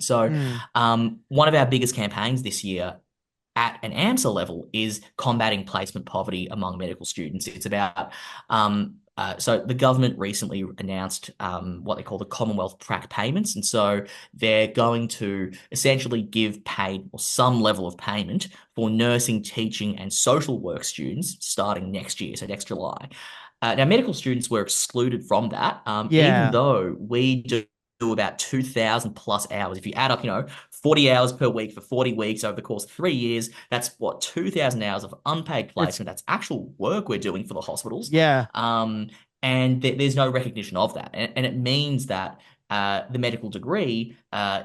So, Mm. one of our biggest campaigns this year at an AMSA level is combating placement poverty among medical students. It's about so the government recently announced what they call the Commonwealth Track payments, and so they're going to essentially give paid or some level of payment for nursing, teaching, and social work students starting next year, so next July. Now, medical students were excluded from that, even Yeah. though we do about 2,000 plus hours. If you add up, 40 hours per week for 40 weeks over the course of 3 years, that's what, 2,000 hours of unpaid It's placement. That's actual work we're doing for the hospitals. yeah. Um, and there's no recognition of that. And it means that the medical degree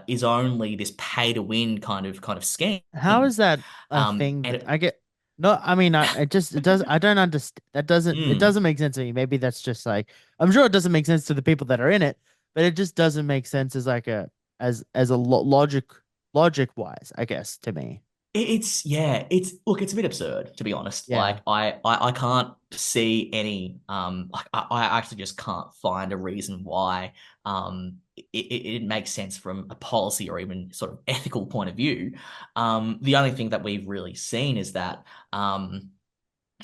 is only this pay to win kind of scheme. How is that a thing And that I get? No, I mean, it does. I don't understand. It mm, doesn't make sense to me. Maybe that's just like, I'm sure it doesn't make sense to the people that are in it, but it just doesn't make sense as like as a logic wise, I guess, to me. it's yeah, it's look, it's a bit absurd to be honest. Yeah. Like I can't see any like I actually just can't find a reason why it makes sense from a policy or even sort of ethical point of view. The only thing that we've really seen is that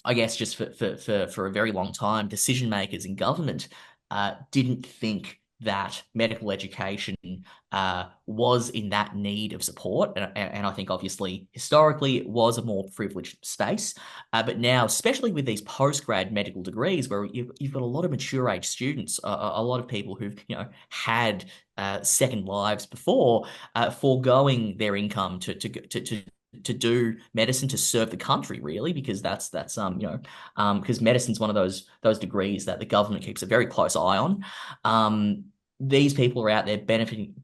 I guess just for a very long time, decision makers in government didn't think that medical education was in that need of support. And I think obviously historically it was a more privileged space. But now, especially with these post-grad medical degrees where you've got a lot of mature age students, a lot of people who've, had second lives before, foregoing their income to do medicine to serve the country really because that's because medicine's one of those degrees that the government keeps a very close eye on. um these people are out there benefiting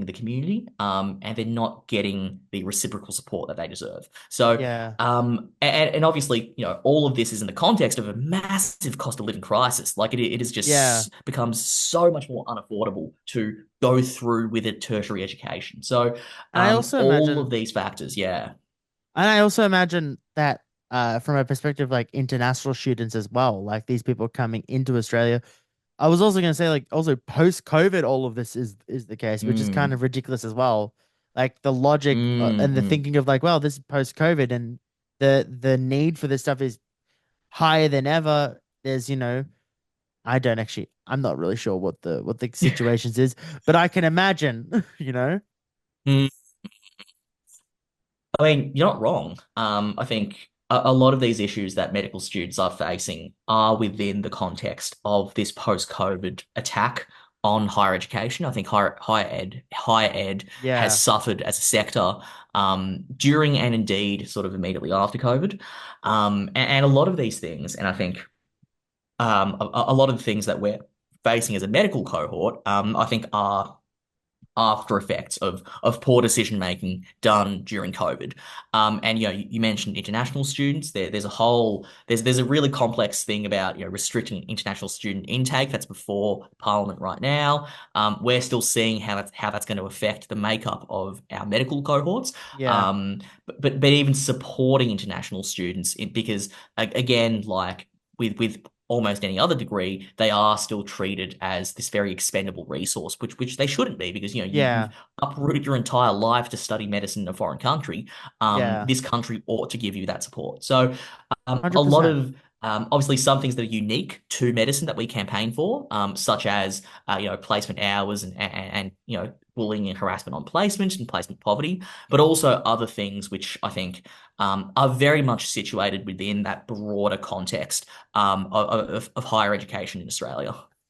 the community, and they're not getting the reciprocal support that they deserve. So, Yeah. and obviously, all of this is in the context of a massive cost of living crisis. Like it has Yeah. just become so much more unaffordable to go through with a tertiary education. So, And I also all of imagine these factors, yeah. that from a perspective like international students as well, like these people coming into Australia. I was also going to say, like, also post COVID, all of this is the case, which is kind Mm, of ridiculous as well. Like the logic and the mm. thinking of like, well, this is post COVID, and the need for this stuff is higher than ever. There's, I don't actually, I'm not really sure what the situations is, but I can imagine, Mm. I mean, you're not wrong. I think a lot of these issues that medical students are facing are within the context of this post-COVID attack on higher education. I think higher ed has Yeah, suffered as a sector during and indeed sort of immediately after COVID. And a lot of these things, and I think a lot of the things that we're facing as a medical cohort, I think are after effects of poor decision making done during COVID. And you mentioned international students. There's a really complex thing about restricting international student intake. That's before Parliament right now. We're still seeing how that's going to affect the makeup of our medical cohorts. yeah, But even supporting international students because again, like with almost any other degree, they are still treated as this very expendable resource, which they shouldn't be because you've yeah, uprooted your entire life to study medicine in a foreign country. yeah, This country ought to give you that support. So a lot 100%. of obviously some things that are unique to medicine that we campaign for, such as placement hours and bullying and harassment on placement and placement poverty, but also other things which I think are very much situated within that broader context of higher education in Australia.